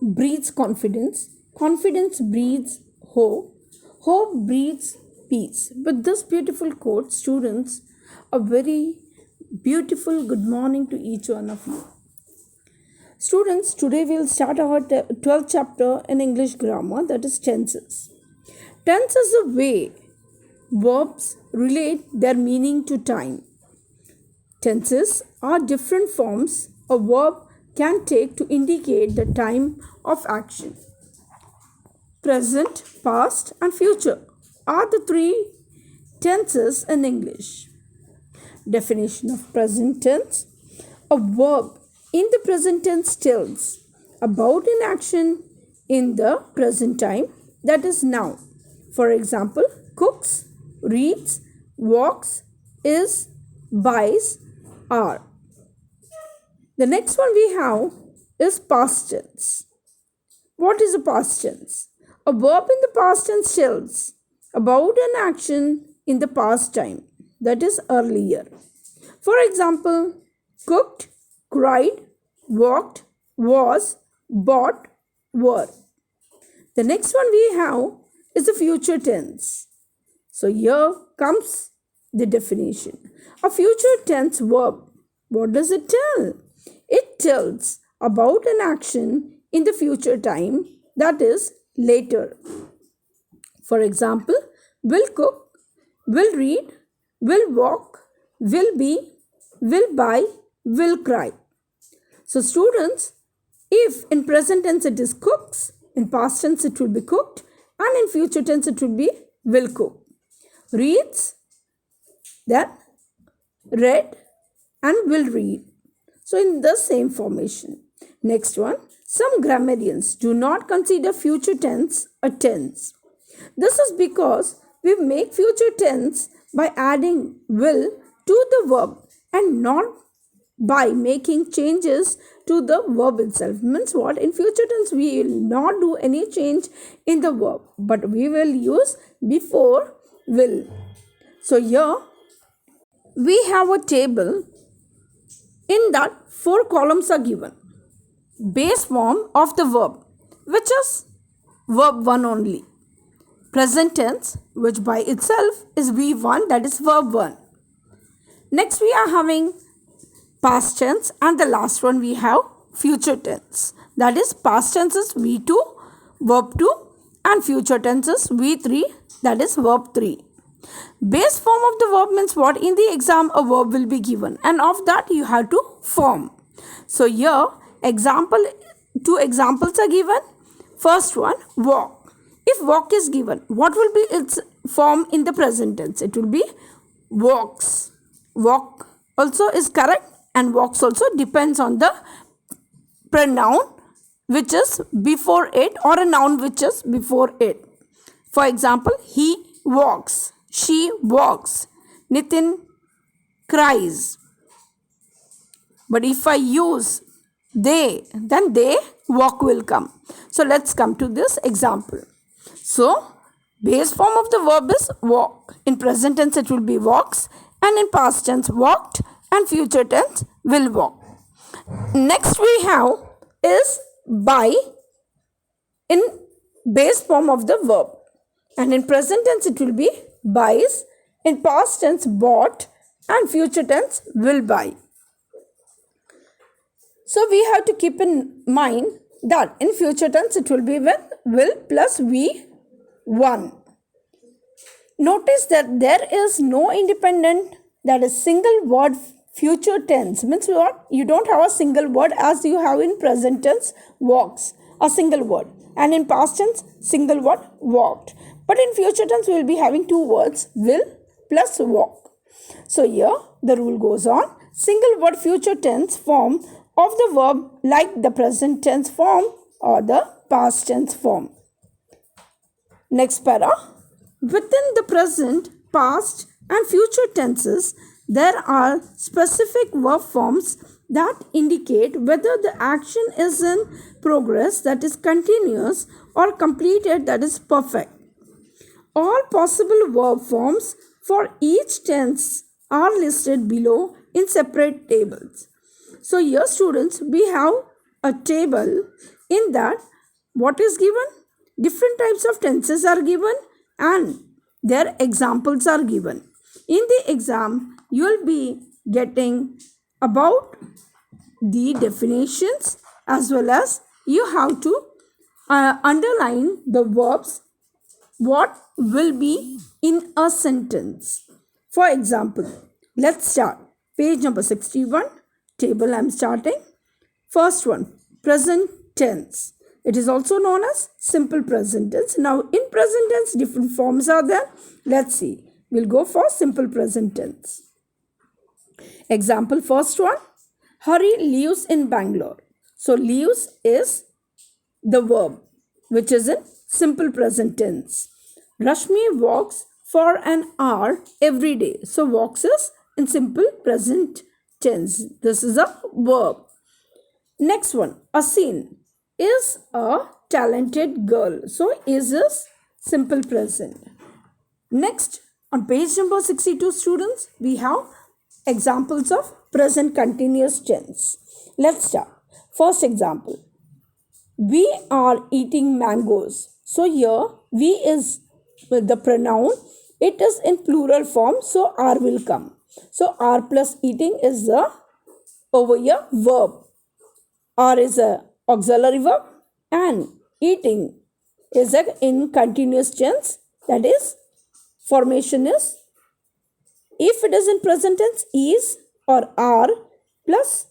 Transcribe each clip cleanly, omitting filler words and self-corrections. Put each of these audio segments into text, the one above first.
breeds confidence, confidence breeds hope, hope breeds peace. With this beautiful quote, students, a very beautiful good morning to each one of you. Students, today we'll start our 12th chapter in English grammar, that is tenses. Tense is the way verbs relate their meaning to time. Tenses are different forms a verb can take to indicate the time of action. Present, past, and future are the three tenses in English. Definition of present tense: a verb in the present tense tells about an action in the present time, that is now. For example, cooks, reads, walks, is, buys, are. The next one we have is past tense. What is a past tense? A verb in the past tense tells about an action in the past time, that is earlier. For example, cooked, cried, walked, was, bought, were. The next one we have is the future tense. So here comes the definition. A future tense verb, what does it tell? It tells about an action in the future time, that is later. For example, will cook, will read, will walk, will be, will buy, will cry. So students, if in present tense it is cooks, in past tense it will be cooked, and in future tense it will be will cook. Reads, then read, and will read. So in the same formation. Next one, some grammarians do not consider future tense a tense. This is because we make future tense by adding will to the verb and not by making changes to the verb itself. Means what? In future tense we will not do any change in the verb, but we will use before will. So here we have a table in that 4 columns are given. Base form of the verb, which is verb 1 only. Present tense, which by itself is V1, that is verb 1. Next we are having past tense, and the last one we have future tense. That is past tense is V2, verb 2, and future tense is V3, that is verb 3. Base form of the verb means what? In the exam a verb will be given, and of that you have to form. So here two examples are given. First one, walk. If walk is given, what will be its form in the present tense? It will be walks. Walk also is correct, and walks also depends on the pronoun which is before it, or a noun which is before it. For example, he walks, she walks, Nitin cries. But if I use they, then they walk will come. So let's come to this example. So base form of the verb is walk. In present tense it will be walks, and in past tense walked, and future tense will walk. Next we have is buy in base form of the verb, and in present tense it will be buys, in past tense bought, and future tense will buy. So we have to keep in mind that in future tense it will be with will plus V1. Notice that there is no independent, that is single word future tense. Means what? You don't have a single word as you have in present tense walks, a single word, and in past tense single word walked. But in future tense we will be having two words, will plus walk. So here the rule goes on. Single word future tense form of the verb like the present tense form or the past tense form. Next para. Within the present, past, and future tenses, there are specific verb forms that indicate whether the action is in progress, that is continuous, or completed, that is perfect. All possible verb forms for each tense are listed below in separate tables. So here students, we have a table in that what is given? Different types of tenses are given and their examples are given. In the exam, you will be getting about the definitions as well as you have to underline the verbs what will be in a sentence. For example, let's start. Page number 61, table I am starting. First one, present tense. It is also known as simple present tense. Now, in present tense, different forms are there. Let's see. We'll go for simple present tense. Example, first one, Hari lives in Bangalore. So, lives is the verb, which is in simple present tense. Rashmi walks for an hour every day. So, walks is in simple present tense. This is a verb. Next one, Asin is a talented girl. So, is simple present. Next, on page number 62, students, we have examples of present continuous tense. Let's start. First example, we are eating mangoes. So, here, we is the pronoun. It is in plural form. So, are will come. So, are plus eating is the over here verb. Are is a auxiliary verb and eating is a in continuous tense, that is formation is, if it is in present tense, is or are plus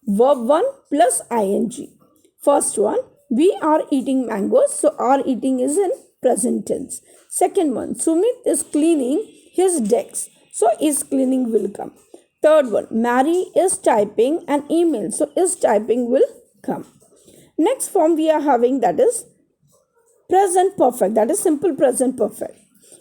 verb 1 plus ing. First one, we are eating mangoes, so are eating is in present tense. Second one, Sumit is cleaning his desk, so is cleaning will come. Third one, Mary is typing an email, so is typing will come. Next form we are having, that is present perfect, that is simple present perfect.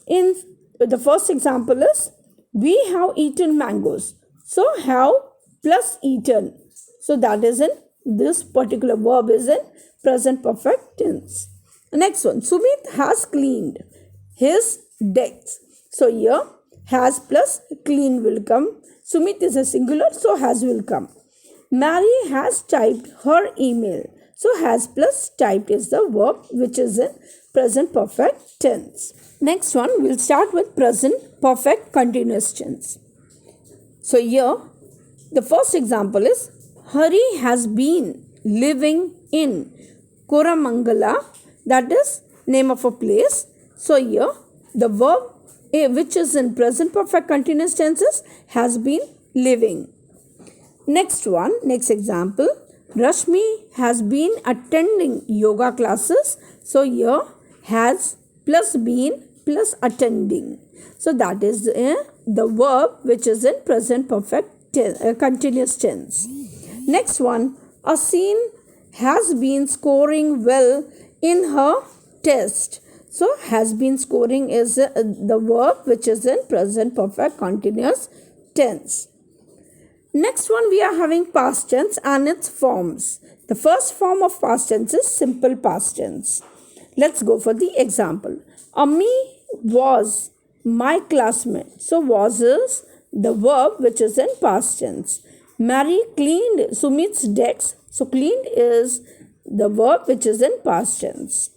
In the first example is, we have eaten mangoes, so have plus eaten, so that is in this particular verb is in present perfect tense. Next one, Sumit has cleaned his desk, so here has plus clean will come. Sumit is a singular, so has will come. Mary has typed her email, so has plus typed is the verb which is in present perfect tense. Next one, we'll start with present perfect continuous tense. So here, the first example is, Hari has been living in Koramangala, that is name of a place. So here, the verb which is in present perfect continuous tenses has been living. Next one, next example, Rashmi has been attending yoga classes. So here has plus been plus attending. So that is the verb which is in present perfect continuous tense. Next one, Asin has been scoring well in her test. So, has been scoring is the verb which is in present perfect continuous tense. Next one, we are having past tense and its forms. The first form of past tense is simple past tense. Let's go for the example. Ami was my classmate. So, was is the verb which is in past tense. Mary cleaned Sumit's desk. So, cleaned is the verb which is in past tense.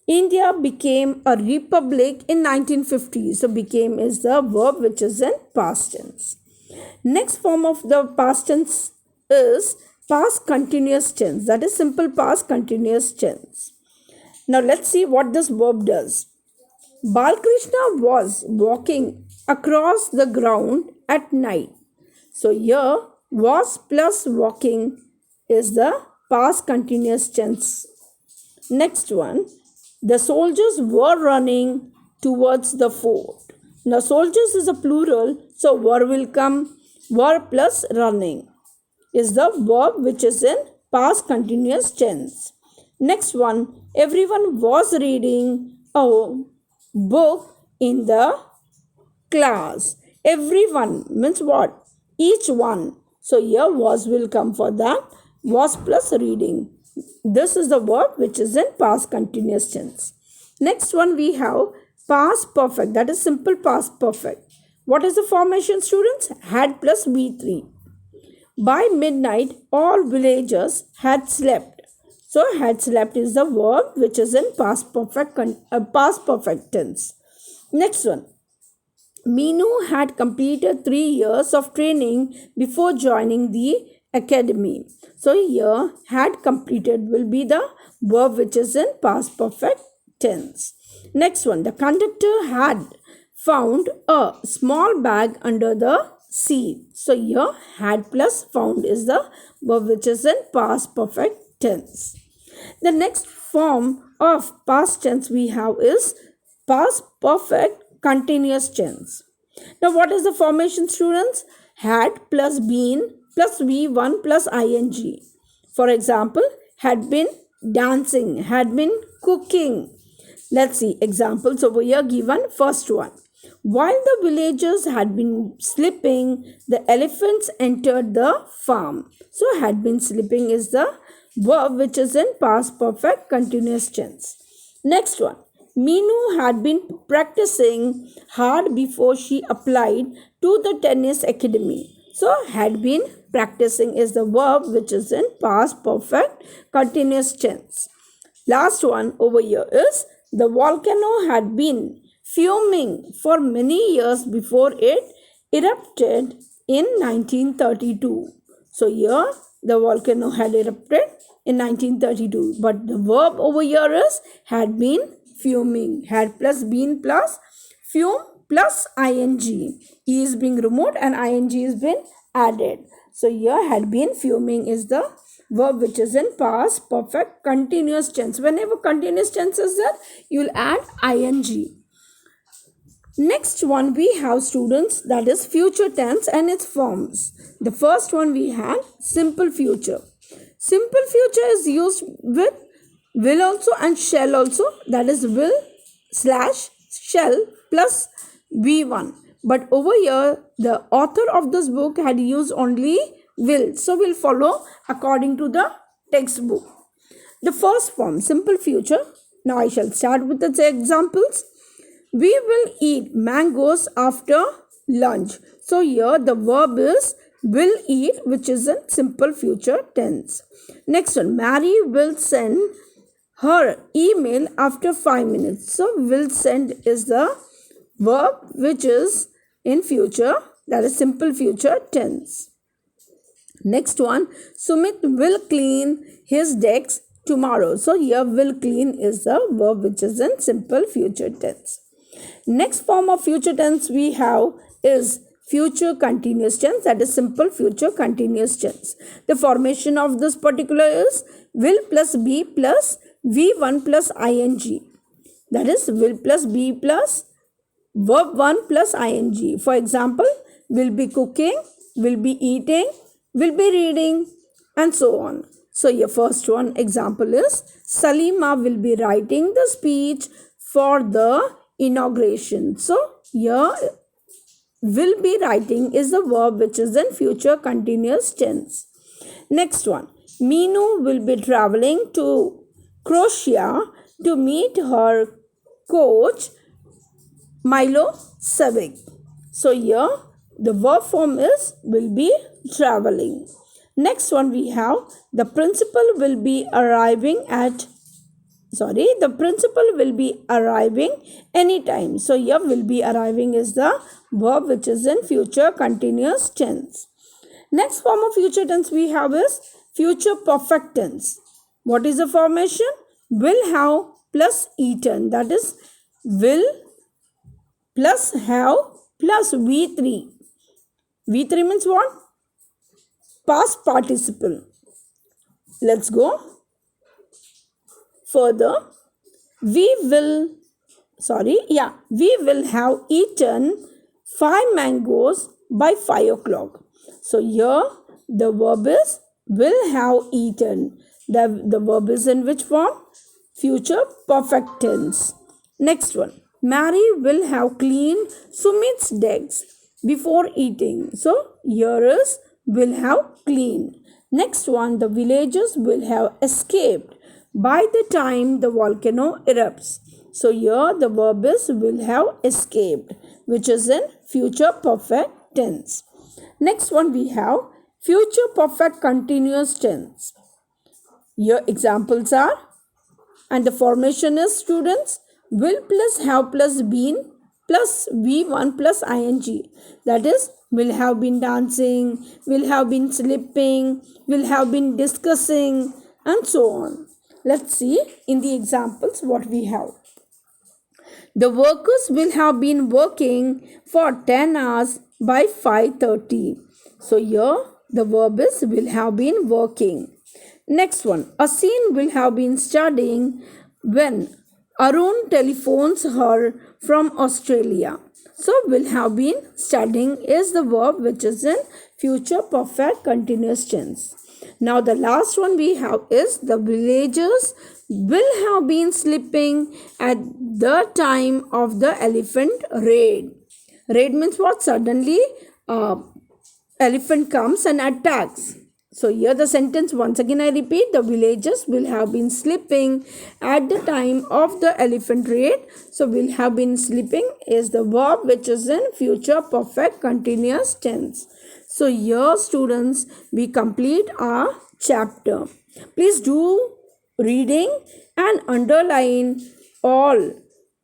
India became a republic in 1950. So, became is the verb which is in past tense. Next form of the past tense is past continuous tense. That is simple past continuous tense. Now, let's see what this verb does. Balkrishna was walking across the ground at night. So, here was plus walking is the past continuous tense. Next one. The soldiers were running towards the fort. Now, soldiers is a plural, so were will come. Were plus running is the verb which is in past continuous tense. Next one, everyone was reading a book in the class. Everyone means what? Each one. So, here was will come for that. Was plus reading. This is the verb which is in past continuous tense. Next one, we have past perfect. That is simple past perfect. What is the formation, students? Had plus V3. By midnight, all villagers had slept. So had slept is the verb which is in past perfect tense. Next one. Meenu had completed 3 years of training before joining the academy. So here had completed will be the verb which is in past perfect tense. Next one. The conductor had found a small bag under the seat. So here had plus found is the verb which is in past perfect tense. The next form of past tense we have is past perfect continuous tense. Now what is the formation, students? Had plus been plus V1 plus ing. For example, had been dancing, had been cooking. Let's see examples over here given. First one. While the villagers had been sleeping, the elephants entered the farm. So had been sleeping is the verb which is in past perfect continuous tense. Next one. Meenu had been practicing hard before she applied to the tennis academy. So had been practicing is the verb which is in past perfect continuous tense. Last one over here is the volcano had been fuming for many years before it erupted in 1932. So here the volcano had erupted in 1932, but the verb over here is had been fuming. Had plus been plus fume plus ing. E is being removed and ing is been added. So here had been fuming is the verb which is in past perfect continuous tense. Whenever continuous tense is there, you will add ing. Next one we have, students, that is future tense and its forms. The first one we had simple future. Simple future is used with will also and shall also, that is will slash shall plus V1. But over here the author of this book had used only will. So we'll follow according to the textbook. The first form, simple future. Now I shall start with the examples. We will eat mangoes after lunch. So here the verb is will eat, which is in simple future tense. Next one, Mary will send her email after 5 minutes. So will send is the verb which is in future, that is simple future tense. Next one, Sumit will clean his desk tomorrow. So here will clean is the verb which is in simple future tense. Next form of future tense we have is future continuous tense, that is simple future continuous tense. The formation of this particular is will plus be plus V1 plus ing. That is will plus be plus verb 1 plus ing. For example, will be cooking, will be eating, will be reading, and so on. So your first one example is Salima will be writing the speech for the inauguration. So here will be writing is the verb which is in future continuous tense. Next one, Meenu will be traveling to Croatia to meet her coach Milo Savic. So here the verb form is will be traveling. Next one we have the principal will be arriving anytime. So here will be arriving is the verb which is in future continuous tense. Next form of future tense we have is future perfect tense. What is the formation? Will have plus eaten, that is will plus have plus V3. V3 means what? Past participle. Let's go further. We will have eaten 5 mangoes by 5 o'clock. So here the verb is will have eaten. The verb is in which form? Future perfect tense. Next one. Mary will have cleaned Sumit's desk before eating. So here is will have cleaned. Next one, the villagers will have escaped by the time the volcano erupts. So here the verb is will have escaped, which is in future perfect tense. Next one we have future perfect continuous tense. Your examples are, and the formation is, students, will plus have plus been plus V1 plus ing. That is, will have been dancing, will have been sleeping, will have been discussing, and so on. Let's see in the examples what we have. The workers will have been working for 10 hours by 5:30. So here the verb is will have been working. Next one, Asin will have been studying when Arun telephones her from Australia. So will have been studying is the verb which is in future perfect continuous tense. Now the last one we have is the villagers will have been sleeping at the time of the elephant raid. Raid means what? Suddenly elephant comes and attacks. So here the sentence, once again I repeat, the villagers will have been sleeping at the time of the elephant raid. So will have been sleeping is the verb which is in future perfect continuous tense. So here students, we complete our chapter. Please do reading and underline all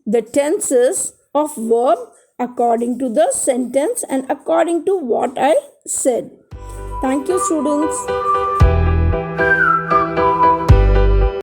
the tenses of verb according to the sentence and according to what I said. Thank you, students.